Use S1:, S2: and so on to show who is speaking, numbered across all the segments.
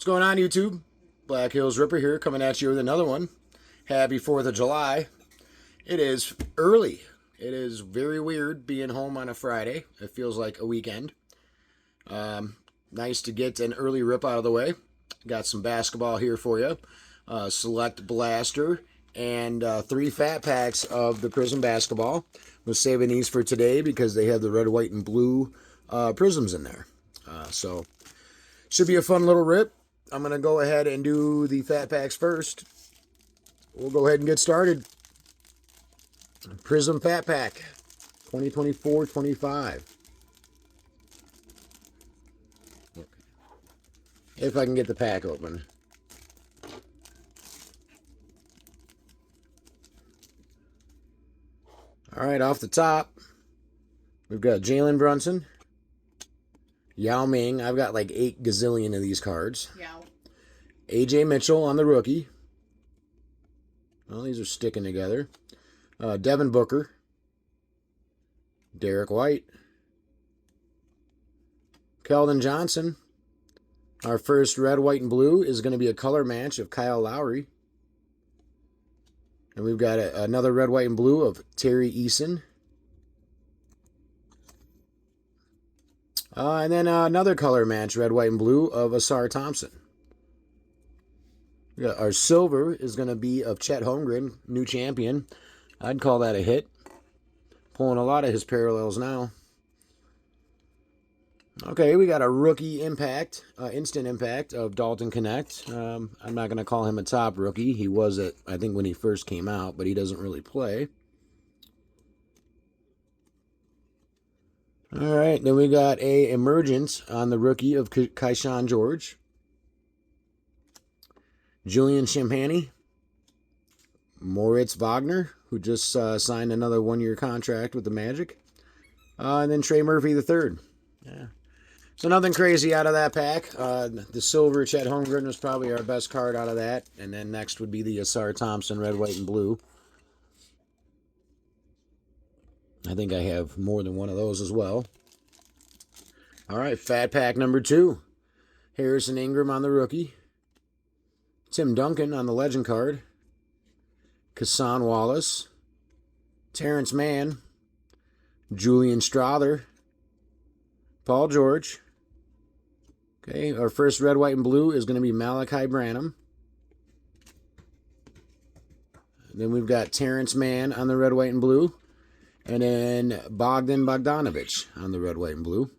S1: going on, YouTube? Black Hills Ripper here, coming at you with another one. Happy 4th of July. It is early. It is very weird being home on a Friday. It feels like a weekend. Nice to get an early rip out of the way. Got some basketball here for you. Select Blaster and 3 fat packs of the Prism basketball. We're saving these for today because they have the red, white, and blue prisms in there. So should be a fun little rip. I'm going to go ahead and do the fat packs first. We'll go ahead and get started. Prism Fat Pack 2024-25. If I can get the pack open. Alright, off the top, we've got Jalen Brunson, Yao Ming. I've got like 8 gazillion of these cards.
S2: Yeah.
S1: AJ Mitchell on the rookie. Well, these are sticking together. Devin Booker. Derek White. Keldon Johnson. Our first red, white, and blue is going to be a color match of Kyle Lowry. And we've got another red, white, and blue of Terry Eason. And then another color match, red, white, and blue of Asar Thompson. We got our silver is going to be of Chet Holmgren, new champion. I'd call that a hit. Pulling a lot of his parallels now. Okay, we got a rookie impact, instant impact of Dalton Connect. I'm not going to call him a top rookie. He was it, I think, when he first came out, but he doesn't really play. All right, then we got a emergence on the rookie of Kaishan George. Julian Champagny. Moritz Wagner, who just signed another 1-year contract with the Magic. And then Trey Murphy III. Yeah. So nothing crazy out of that pack. The silver Chet Holmgren was probably our best card out of that. And then next would be the Asar Thompson, red, white, and blue. I think I have more than one of those as well. All right, fat pack number 2. Harrison Ingram on the rookie. Tim Duncan on the legend card. Kassan Wallace. Terrence Mann. Julian Strawther. Paul George. Okay, our first red, white, and blue is going to be Malachi Branham. Then we've got Terrence Mann on the red, white, and blue. And then Bogdan Bogdanovic on the red, white, and blue.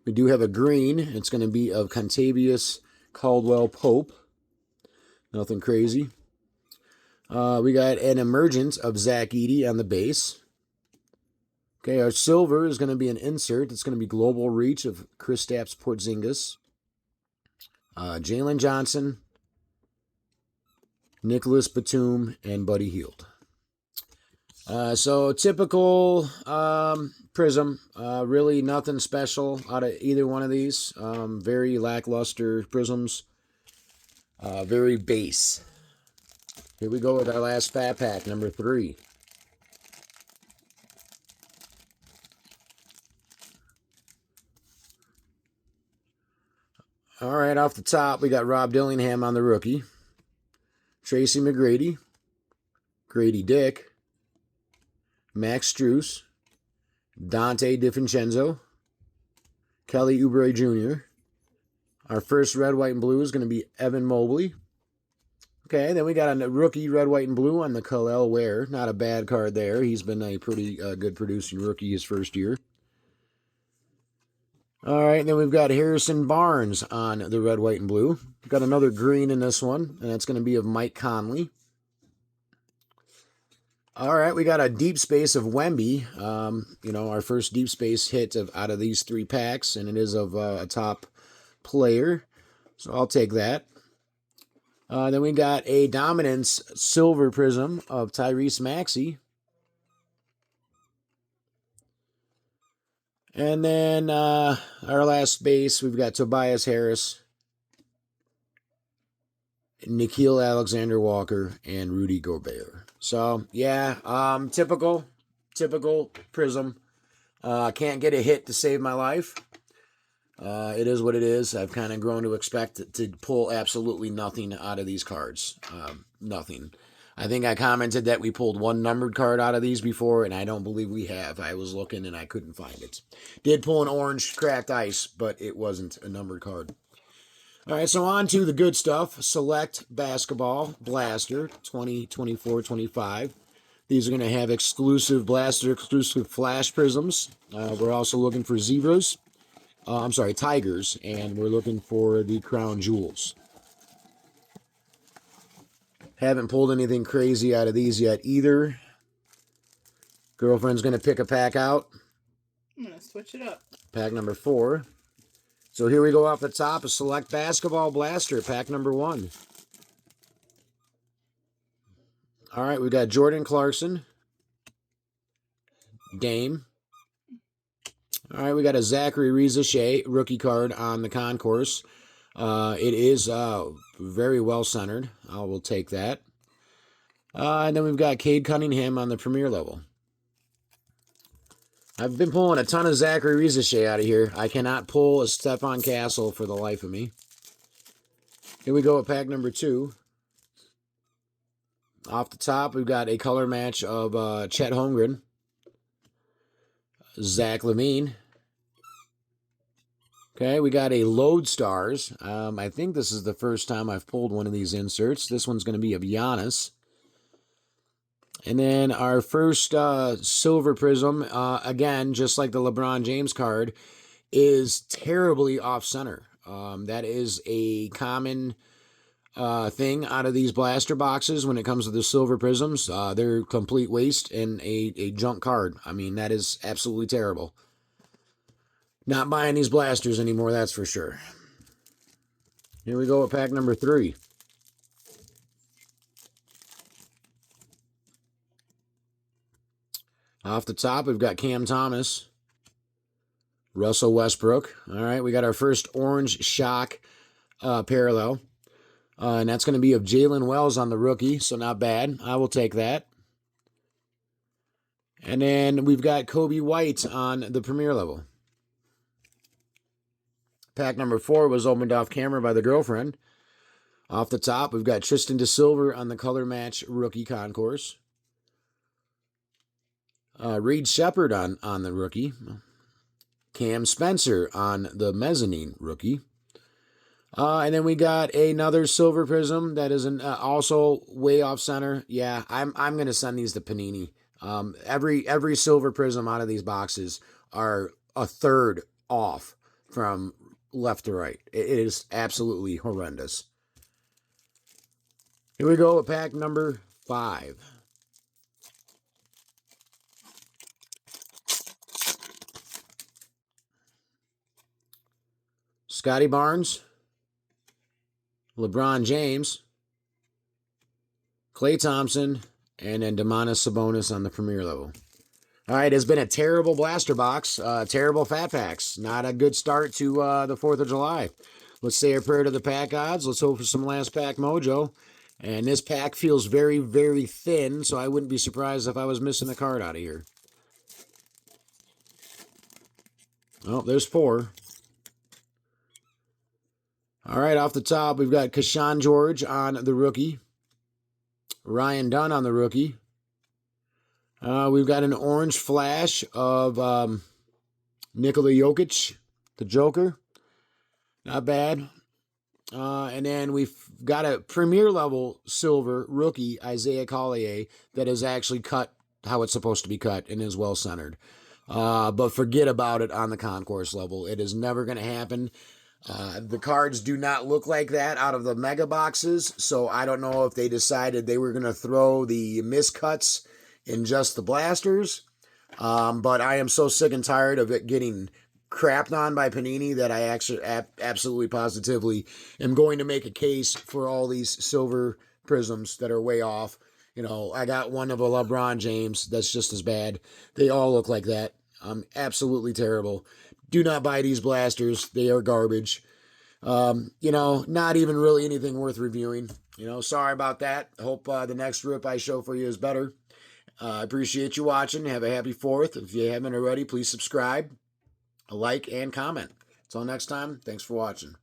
S1: We do have a green. It's going to be of Contavious Caldwell Pope. Nothing crazy. We got an emergence of Zach Edey on the base. Okay, our silver is going to be an insert. It's going to be Global Reach of Kristaps Porzingis. Jalen Johnson, Nicholas Batum, and Buddy Hield. So typical Prism. Really nothing special out of either one of these. Very lackluster Prisms. Very base. Here we go with our last fat pack, number 3. All right, off the top, we got Rob Dillingham on the rookie. Tracy McGrady. Grady Dick. Max Strus. Dante DiVincenzo. Kelly Oubre Jr. Our first red, white, and blue is going to be Evan Mobley. Okay, then we got a rookie red, white, and blue on the Khalil Ware. Not a bad card there. He's been a pretty good producing rookie his first year. All right, then we've got Harrison Barnes on the red, white, and blue. We've got another green in this one, and that's going to be of Mike Conley. All right, we got a deep space of Wemby. Our first deep space hit out of these 3 packs, and it is of a top player. So I'll take that. Then we got a Dominance Silver Prism of Tyrese Maxey. And then our last base, we've got Tobias Harris, Nickeil Alexander-Walker, and Rudy Gobert. So, yeah, typical Prism. Can't get a hit to save my life. It is what it is. I've kind of grown to expect to pull absolutely nothing out of these cards. Nothing. I think I commented that we pulled one numbered card out of these before, and I don't believe we have. I was looking and I couldn't find it. Did pull an orange cracked ice, but it wasn't a numbered card. All right, so on to the good stuff. Select Basketball Blaster 2024-25. These are going to have exclusive blaster, exclusive flash prisms. We're also looking for zebras. Tigers, and we're looking for the crown jewels. Haven't pulled anything crazy out of these yet either. Girlfriend's going to pick a pack out.
S2: I'm going to switch it up.
S1: Pack number 4. So here we go off the top. A Select Basketball Blaster, pack number 1. All right, we got Jordan Clarkson. Dame. All right, we got a Zachary Rizachet rookie card on the concourse. It is very well centered. I will take that. And then we've got Cade Cunningham on the premier level. I've been pulling a ton of Zachary Rizachet out of here. I cannot pull a Stephon Castle for the life of me. Here we go with pack number 2. Off the top, we've got a color match of Chet Holmgren, Zach LaVine. Okay, we got a Lodestars. I think this is the first time I've pulled one of these inserts. This one's going to be of Giannis. And then our first silver prism, again, just like the LeBron James card, is terribly off-center. That is a common thing out of these blaster boxes when it comes to the silver prisms. They're complete waste and a junk card. I mean, that is absolutely terrible. Not buying these blasters anymore, that's for sure. Here we go with pack number 3. Off the top, we've got Cam Thomas, Russell Westbrook. All right, we got our first orange shock parallel. And that's going to be of Jalen Wells on the rookie, so not bad. I will take that. And then we've got Kobe White on the premier level. Pack number 4 was opened off camera by the girlfriend. Off the top, we've got Tristan DeSilver on the color match rookie concourse. Reed Shepard on the rookie. Cam Spencer on the mezzanine rookie. And then we got another silver prism that is also way off center. Yeah, I'm going to send these to Panini. Every silver prism out of these boxes are a third off from left to right. It is absolutely horrendous. Here we go with pack number 5. Scotty Barnes, LeBron James, Klay Thompson, and then Domantas Sabonis on the premier level. All right, it's been a terrible blaster box, terrible fat packs. Not a good start to the 4th of July. Let's say a prayer to the pack odds. Let's hope for some last pack mojo. And this pack feels very, very thin, so I wouldn't be surprised if I was missing a card out of here. Oh, there's 4. All right, off the top, we've got Keshawn George on the rookie. Ryan Dunn on the rookie. We've got an orange flash of Nikola Jokic, the Joker. Not bad. And then we've got a premier level silver rookie, Isaiah Collier, that is actually cut how it's supposed to be cut and is well centered. But forget about it on the concourse level. It is never going to happen. The cards do not look like that out of the mega boxes, so I don't know if they decided they were going to throw the miscuts in just the blasters. But I am so sick and tired of it getting crapped on by Panini that I actually absolutely positively am going to make a case for all these silver prisms that are way off. You know, I got one of a LeBron James that's just as bad. They all look like that. Absolutely terrible. Do not buy these blasters. They are garbage. You know, not even really anything worth reviewing. You know, sorry about that. I hope the next rip I show for you is better. I appreciate you watching. Have a happy 4th. If you haven't already, please subscribe, like, and comment. Till next time, thanks for watching.